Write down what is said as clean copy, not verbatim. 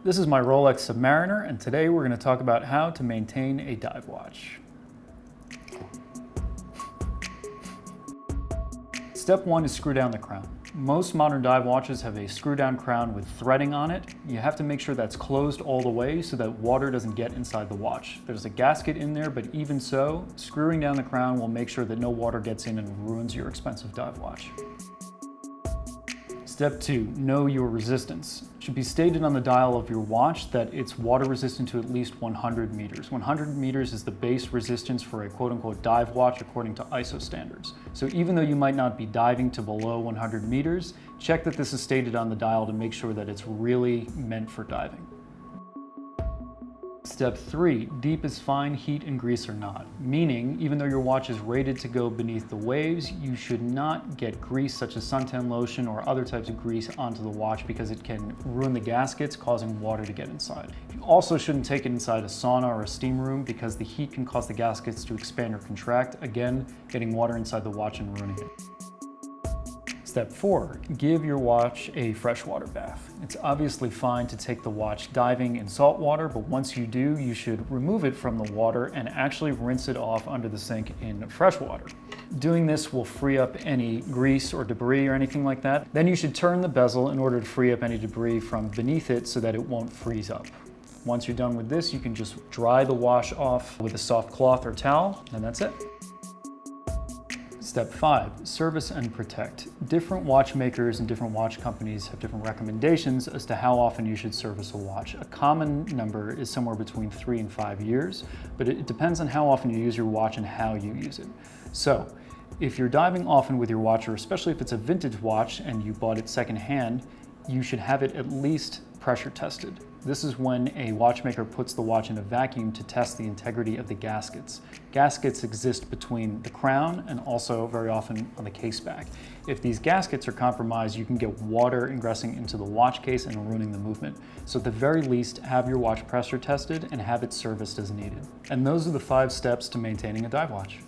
This is my Rolex Submariner, and today we're going to talk about how to maintain a dive watch. Step 1 is screw down the crown. Most modern dive watches have a screw down crown with threading on it. You have to make sure that's closed all the way so that water doesn't get inside the watch. There's a gasket in there, but even so, screwing down the crown will make sure that no water gets in and ruins your expensive dive watch. Step 2, know your resistance. It should be stated on the dial of your watch that it's water resistant to at least 100 meters. 100 meters is the base resistance for a quote-unquote dive watch according to ISO standards. So even though you might not be diving to below 100 meters, check that this is stated on the dial to make sure that it's really meant for diving. Step 3, deep is fine, heat and grease are not. Meaning, even though your watch is rated to go beneath the waves, you should not get grease such as suntan lotion or other types of grease onto the watch because it can ruin the gaskets, causing water to get inside. You also shouldn't take it inside a sauna or a steam room because the heat can cause the gaskets to expand or contract, again, getting water inside the watch and ruining it. Step 4, give your watch a freshwater bath. It's obviously fine to take the watch diving in salt water, but once you do, you should remove it from the water and actually rinse it off under the sink in fresh water. Doing this will free up any grease or debris or anything like that. Then you should turn the bezel in order to free up any debris from beneath it so that it won't freeze up. Once you're done with this, you can just dry the wash off with a soft cloth or towel, and that's it. Step 5, service and protect. Different watchmakers and different watch companies have different recommendations as to how often you should service a watch. A common number is somewhere between 3 and 5 years, but it depends on how often you use your watch and how you use it. So, if you're diving often with your watch, or especially if it's a vintage watch and you bought it secondhand, you should have it at least pressure tested. This is when a watchmaker puts the watch in a vacuum to test the integrity of the gaskets. Gaskets exist between the crown and also very often on the case back. If these gaskets are compromised, you can get water ingressing into the watch case and ruining the movement. So at the very least, have your watch pressure tested and have it serviced as needed. And those are the 5 steps to maintaining a dive watch.